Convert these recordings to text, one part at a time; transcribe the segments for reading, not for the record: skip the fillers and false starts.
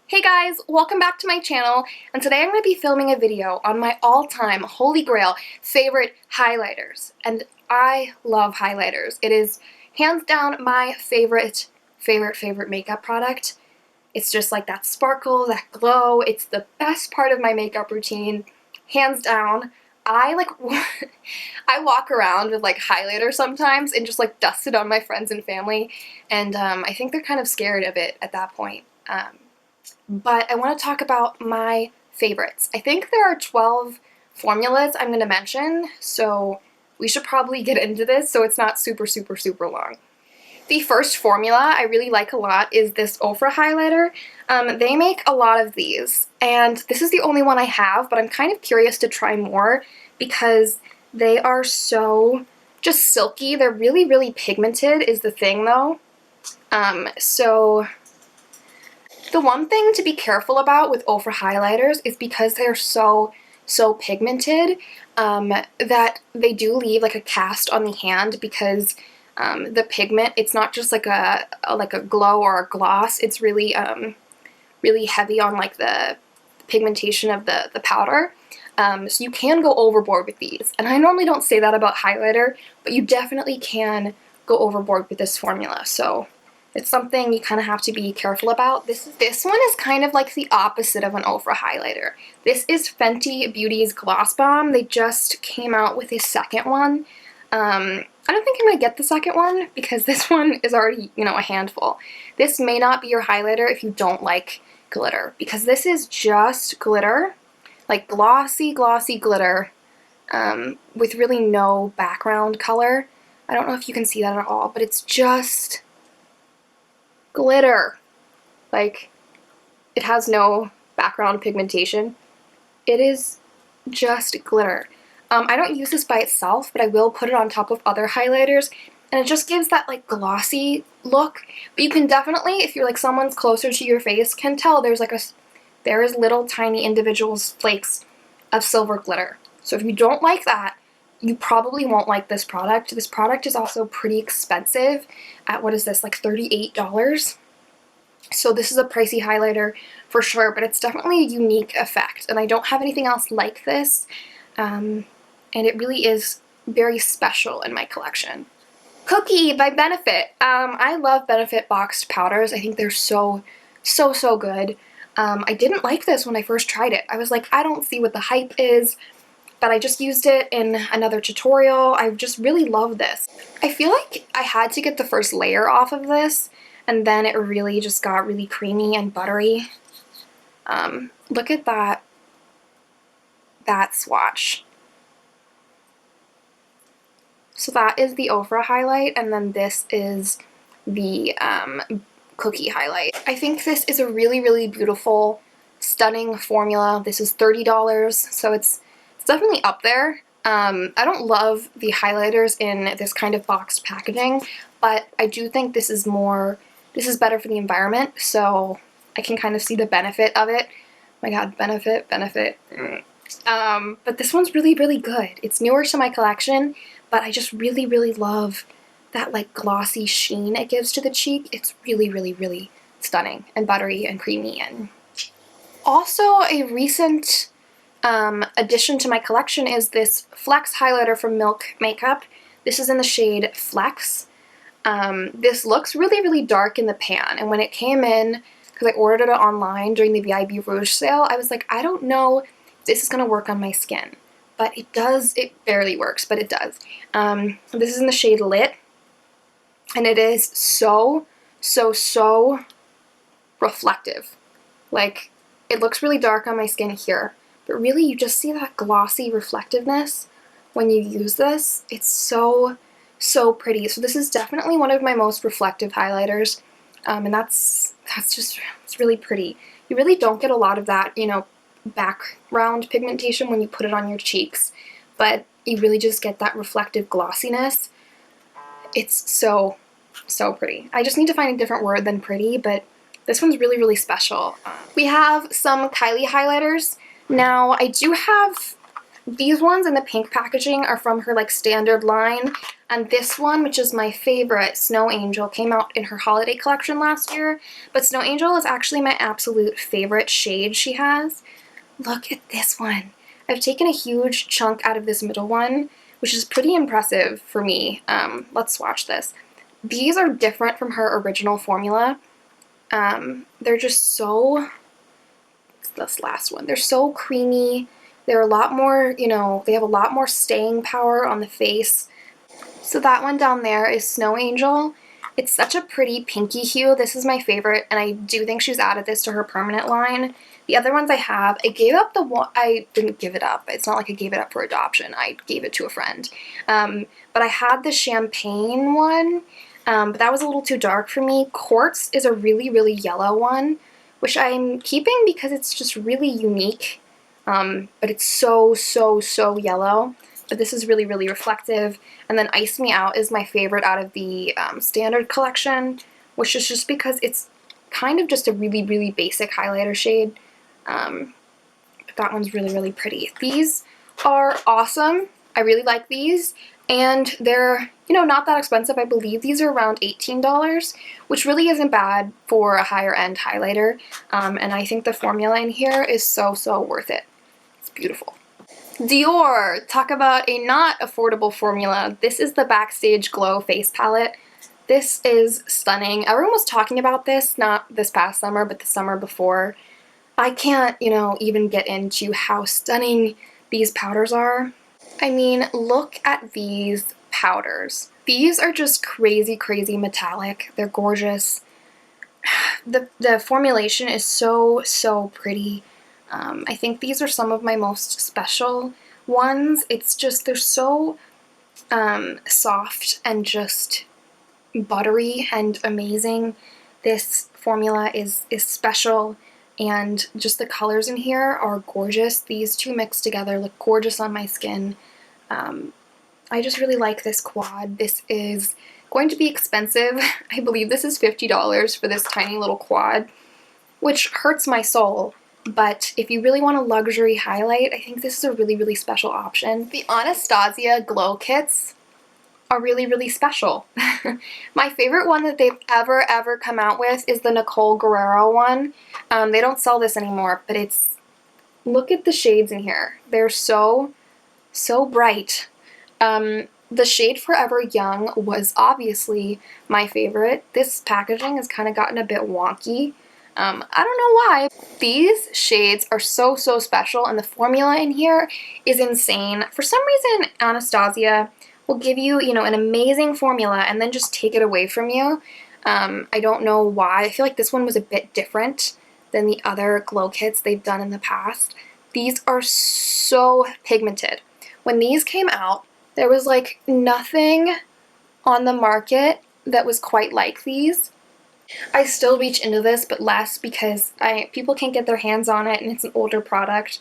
Hey guys, welcome back to my channel, and today I'm going to be filming a video on my all-time holy grail favorite highlighters. And I love highlighters. It is hands down my favorite makeup product. It's just like that sparkle, that glow. It's the best part of my makeup routine, hands down. I walk around with like highlighter sometimes and just like dust it on my friends and family, and I think they're kind of scared of it at that point. But I want to talk about my favorites. I think there are 12 formulas I'm going to mention, so we should probably get into this so it's not super long. The first formula I really like a lot is this Ofra highlighter. They make a lot of these, and this is the only one I have, but I'm kind of curious to try more because they are so just silky. They're really pigmented is the thing though. So the one thing to be careful about with Ofra highlighters is because they're so pigmented that they do leave like a cast on the hand because the pigment, it's not just like a glow or a gloss, it's really heavy on like the pigmentation of the powder. So you can go overboard with these. And I normally don't say that about highlighter, but you definitely can go overboard with this formula. So it's something you kind of have to be careful about. This one is kind of like the opposite of an Ofra highlighter. This is Fenty Beauty's Gloss Bomb. They just came out with a second one. I don't think I'm going to get the second one because this one is already, you know, a handful. This may not be your highlighter if you don't like glitter, because this is just glitter, like glossy glitter with really no background color. I don't know if you can see that at all, but it's just glitter. Like, it has no background pigmentation. It is just glitter. I don't use this by itself, but I will put it on top of other highlighters, and it just gives that like glossy look. But you can definitely, if you're like someone's closer to your face, can tell there is little tiny individual flakes of silver glitter. So if you don't like that, you probably won't like this product. This product is also pretty expensive at, what is this, like $38? So this is a pricey highlighter for sure, but it's definitely a unique effect, and I don't have anything else like this, and it really is very special in my collection. Cookie by Benefit. I love Benefit boxed powders. I think they're so good. I didn't like this when I first tried it. I was like, I don't see what the hype is, but I just used it in another tutorial. I just really love this. I feel like I had to get the first layer off of this, and then it really just got really creamy and buttery. Look at that swatch. So that is the Ofra highlight, and then this is the Cookie highlight. I think this is a really beautiful, stunning formula. This is $30, so it's definitely up there. I don't love the highlighters in this kind of boxed packaging, but I do think this is better for the environment, so I can kind of see the benefit of it. Oh my god, benefit. But this one's really good. It's newer to my collection, but I just really love that like glossy sheen it gives to the cheek. It's really stunning and buttery and creamy. And also a recent addition to my collection is this Flex highlighter from Milk Makeup. This is in the shade Flex. This looks really dark in the pan, and when it came in, because I ordered it online during the VIB Rouge sale, I was like, I don't know if this is going to work on my skin. But it does. It barely works, but it does. This is in the shade Lit, and it is so reflective. Like, it looks really dark on my skin here, but really you just see that glossy reflectiveness when you use this. It's so pretty. So this is definitely one of my most reflective highlighters, and that's just, it's really pretty. You really don't get a lot of that, you know, background pigmentation when you put it on your cheeks, but you really just get that reflective glossiness. It's so pretty. I just need to find a different word than pretty, but this one's really special. We have some Kylie highlighters. Now, I do have These ones in the pink packaging are from her like standard line, and this one, which is my favorite, Snow Angel, came out in her holiday collection last year, but Snow Angel is actually my absolute favorite shade she has. Look at this one. I've taken a huge chunk out of this middle one, which is pretty impressive for me. Let's swatch this. These are different from her original formula. They're just so, this last one, they're so creamy. They're a lot more, you know, they have a lot more staying power on the face. So that one down there is Snow Angel. It's such a pretty pinky hue. This is my favorite, and I do think she's added this to her permanent line. The other ones I have, I gave up the one, I didn't give it up. It's not like I gave it up for adoption. I gave it to a friend. But I had the champagne one, but that was a little too dark for me. Quartz is a really, really yellow one, which I'm keeping because it's just really unique. But it's so, so, so yellow. But this is really, really reflective. And then Ice Me Out is my favorite out of the standard collection, which is just because it's kind of just a really, really basic highlighter shade. But that one's really, really pretty. These are awesome. I really like these. And they're, you know, not that expensive. I believe these are around $18, which really isn't bad for a higher end highlighter. And I think the formula in here is so, so worth it. It's beautiful. Dior, talk about a not affordable formula. This is the Backstage Glow Face Palette. This is stunning. Everyone was talking about this, not this past summer, but the summer before. I can't, you know, even get into how stunning these powders are. I mean, look at these powders. These are just crazy, crazy metallic. They're gorgeous. The formulation is so, so pretty. I think these are some of my most special ones. It's just, they're so soft and just buttery and amazing. This formula is special, and just the colors in here are gorgeous. These two mixed together look gorgeous on my skin. I just really like this quad. This is going to be expensive. I believe this is $50 for this tiny little quad, which hurts my soul. But if you really want a luxury highlight, I think this is a really, really special option. The Anastasia Glow Kits are really, really special. My favorite one that they've ever come out with is the Nicole Guerrero one. They don't sell this anymore, but it's, look at the shades in here. They're so, so bright. The shade Forever Young was obviously my favorite. This packaging has kind of gotten a bit wonky. I don't know why. These shades are so, so special, and the formula in here is insane. For some reason, Anastasia will give you, you know, an amazing formula and then just take it away from you. I don't know why. I feel like this one was a bit different than the other glow kits they've done in the past. These are so pigmented. When these came out, there was like nothing on the market that was quite like these. I still reach into this, but less because people can't get their hands on it and it's an older product.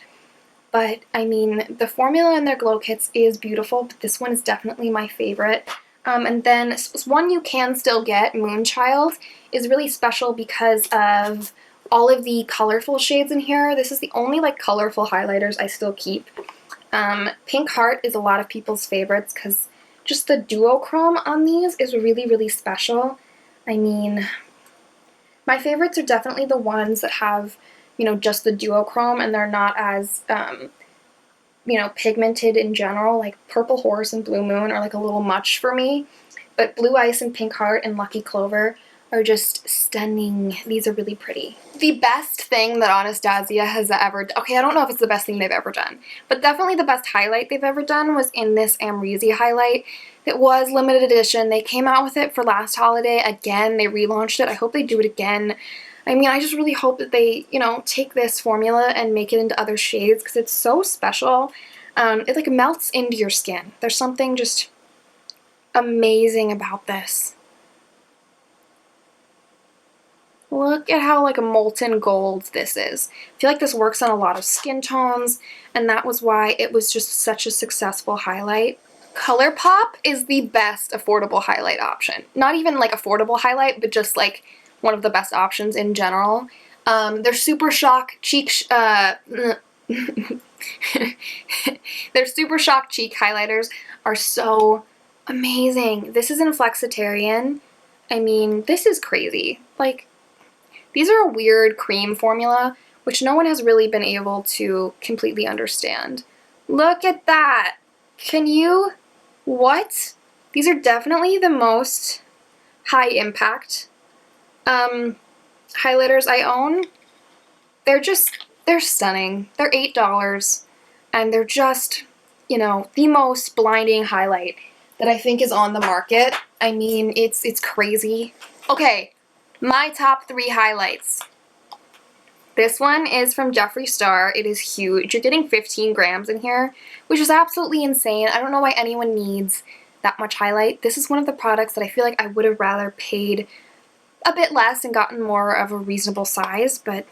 But I mean, the formula in their glow kits is beautiful, but this one is definitely my favorite. And then one you can still get, Moonchild, is really special because of all of the colorful shades in here. This is the only like colorful highlighters I still keep. Pink Heart is a lot of people's favorites because just the duochrome on these is really, really special. I mean, my favorites are definitely the ones that have, you know, just the duochrome and they're not as, you know, pigmented in general. Like Purple Horse and Blue Moon are like a little much for me. But Blue Ice and Pink Heart and Lucky Clover are just stunning. These are really pretty. The best thing that Anastasia has ever done, okay, I don't know if it's the best thing they've ever done, but definitely the best highlight they've ever done was in this Amrezy highlight. It was limited edition. They came out with it for last holiday. Again, they relaunched it. I hope they do it again. I mean, I just really hope that they, you know, take this formula and make it into other shades because it's so special. It like melts into your skin. There's something just amazing about this. Look at how like a molten gold this is. I feel like this works on a lot of skin tones, and that was why it was just such a successful highlight. Colorpop is the best affordable highlight option. Not even like affordable highlight, but just like one of the best options in general. Their Super Shock cheek, Their Super Shock Cheek highlighters are so amazing. This is in Flexitarian. I mean, this is crazy. Like, these are a weird cream formula, which no one has really been able to completely understand. Look at that! Can you... What? These are definitely the most high impact highlighters I own. They're stunning. They're $8, and they're just, you know, the most blinding highlight that I think is on the market. I mean, it's crazy. Okay, my top 3 highlights. This one is from Jeffree Star. It is huge. You're getting 15 grams in here, which is absolutely insane. I don't know why anyone needs that much highlight. This is one of the products that I feel like I would have rather paid a bit less and gotten more of a reasonable size, but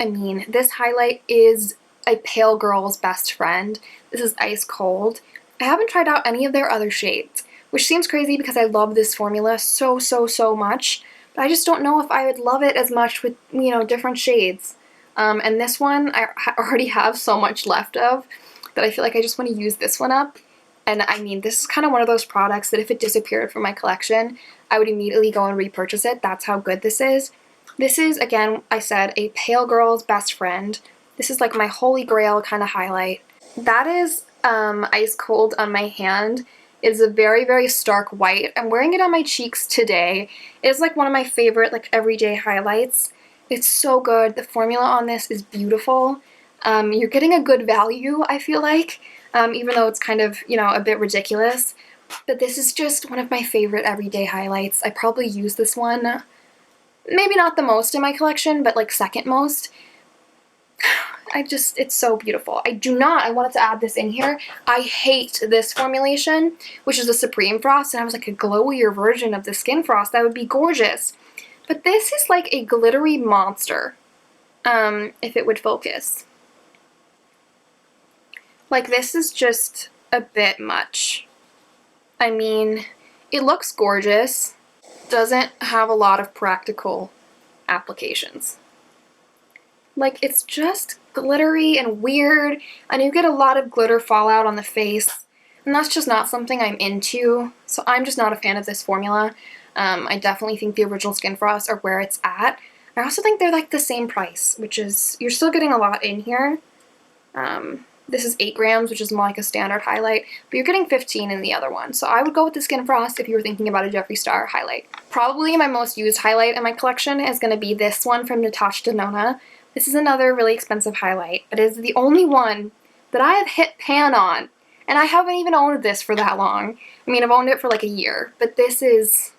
I mean, this highlight is a pale girl's best friend. This is ice cold. I haven't tried out any of their other shades, which seems crazy because I love this formula so much, but I just don't know if I would love it as much with, you know, different shades. And this one I already have so much left of that I feel like I just want to use this one up. And I mean, this is kind of one of those products that if it disappeared from my collection, I would immediately go and repurchase it. That's how good this is. This is, again, I said, a pale girl's best friend. This is like my holy grail kind of highlight. That is ice cold on my hand. It is a very stark white. I'm wearing it on my cheeks today. It is like one of my favorite like everyday highlights. It's so good. The formula on this is beautiful. You're getting a good value, I feel like, even though it's kind of, you know, a bit ridiculous. But this is just one of my favorite everyday highlights. I probably use this one, maybe not the most in my collection, but like second most. It's so beautiful. I wanted to add this in here. I hate this formulation, which is the Supreme Frost, and I was like a glowier version of the Skin Frost. That would be gorgeous. But this is like a glittery monster, if it would focus. Like, this is just a bit much. I mean, it looks gorgeous. Doesn't have a lot of practical applications. Like, it's just glittery and weird, and you get a lot of glitter fallout on the face, and that's just not something I'm into, so I'm just not a fan of this formula. I definitely think the original Skin Frost are where it's at. I also think they're like the same price, which is, you're still getting a lot in here. This is 8 grams, which is more like a standard highlight, but you're getting 15 in the other one. So I would go with the Skin Frost if you were thinking about a Jeffree Star highlight. Probably my most used highlight in my collection is going to be this one from Natasha Nonna. This is another really expensive highlight, but it is the only one that I have hit pan on, and I haven't even owned this for that long. I mean, I've owned it for like a year, but this is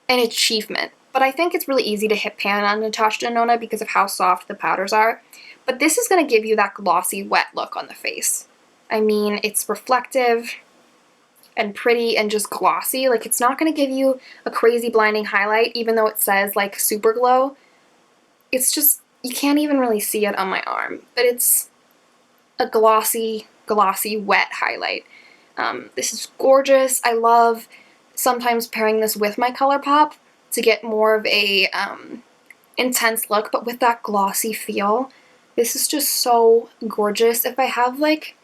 an achievement. But I think it's really easy to hit pan on Natasha Nonna because of how soft the powders are. But this is going to give you that glossy, wet look on the face. I mean, it's reflective and pretty and just glossy. Like, it's not going to give you a crazy blinding highlight, even though it says, like, super glow. It's just, you can't even really see it on my arm. But it's a glossy, wet highlight. This is gorgeous. I love sometimes pairing this with my Colorpop to get more of a intense look, but with that glossy feel. This is just so gorgeous. If I have like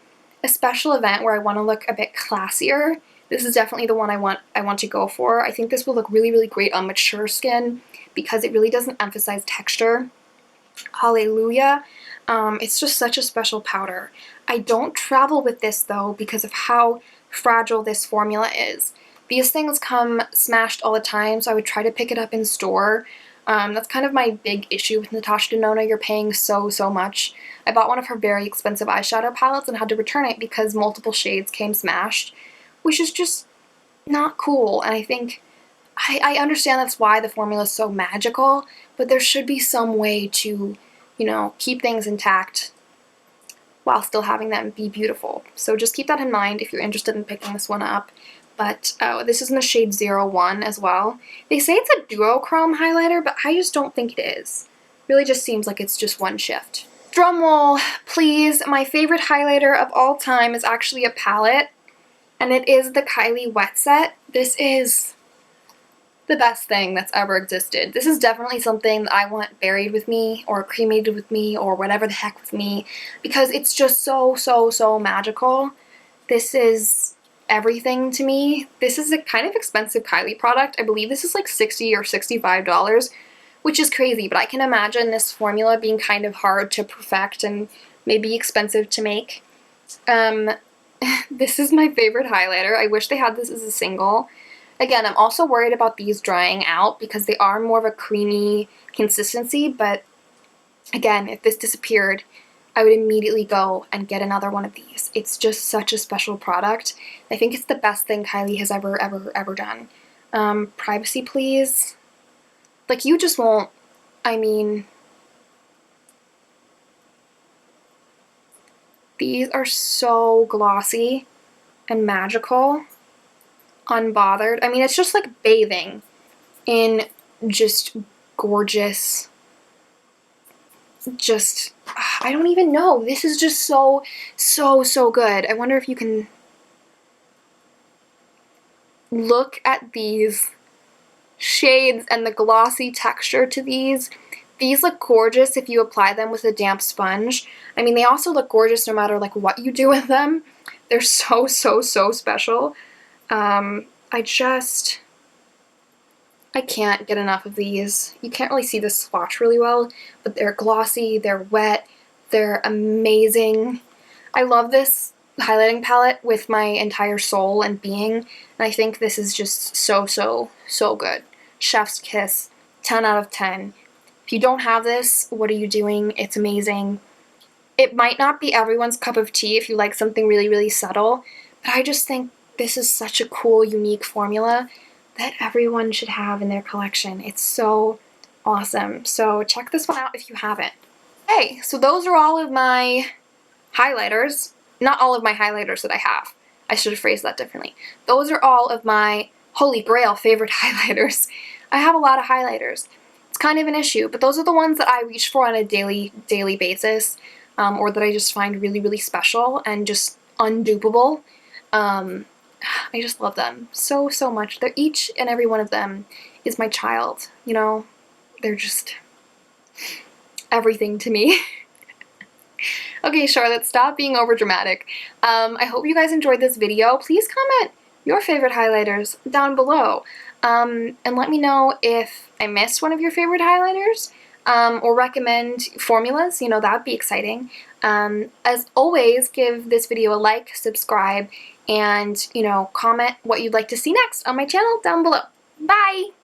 a special event where I want to look a bit classier, this is definitely the one I want to go for. I think this will look really great on mature skin because it really doesn't emphasize texture. Hallelujah. It's just such a special powder. I don't travel with this though because of how fragile this formula is. These things come smashed all the time, so I would try to pick it up in store. That's kind of my big issue with Natasha Nonna. You're paying so much. I bought one of her very expensive eyeshadow palettes and had to return it because multiple shades came smashed, which is just not cool. And I think, I understand that's why the formula is so magical, but there should be some way to, you know, keep things intact while still having them be beautiful. So just keep that in mind if you're interested in picking this one up. But this is in the shade 01 as well. They say it's a duochrome highlighter, but I just don't think it is. Really just seems like it's just one shift. Drumroll, please. My favorite highlighter of all time is actually a palette, and it is the Kylie Wet Set. This is the best thing that's ever existed. This is definitely something that I want buried with me or cremated with me or whatever the heck with me, because it's just so, so, so magical. This is everything to me. This is a kind of expensive Kylie product. I believe this is like $60 or $65, which is crazy, but I can imagine this formula being kind of hard to perfect and maybe expensive to make. This is my favorite highlighter. I wish they had this as a single. Again, I'm also worried about these drying out because they are more of a creamy consistency, but again, if this disappeared, I would immediately go and get another one of these. It's just such a special product. I think it's the best thing Kylie has ever, ever, ever done. Privacy, please. Like, you just won't, I mean, these are so glossy and magical, unbothered. I mean, it's just like bathing in just gorgeous, just, I don't even know. This is just so, so, so good. I wonder if you can look at these shades and the glossy texture to these. These look gorgeous if you apply them with a damp sponge. I mean, they also look gorgeous no matter like what you do with them. They're so, so, so special. I can't get enough of these. You can't really see the swatch really well, but they're glossy, they're wet, they're amazing. I love this highlighting palette with my entire soul and being, and I think this is just so, so, so good. Chef's kiss, 10 out of 10. If you don't have this, what are you doing? It's amazing. It might not be everyone's cup of tea if you like something really, really subtle, but I just think this is such a cool, unique formula that everyone should have in their collection. It's so awesome. So check this one out if you haven't. Hey, so those are all of my highlighters. Not all of my highlighters that I have. I should have phrased that differently. Those are all of my Holy Grail favorite highlighters. I have a lot of highlighters. It's kind of an issue, but those are the ones that I reach for on a daily basis, or that I just find really, really special and just undupable. I just love them so, so much. They're each and every one of them is my child, you know? They're just everything to me. Okay, Charlotte, stop being over dramatic. I hope you guys enjoyed this video. Please comment your favorite highlighters down below. And let me know if I missed one of your favorite highlighters, or recommend formulas. You know, that would be exciting. As always, give this video a like, subscribe, and, you know, comment what you'd like to see next on my channel down below. Bye!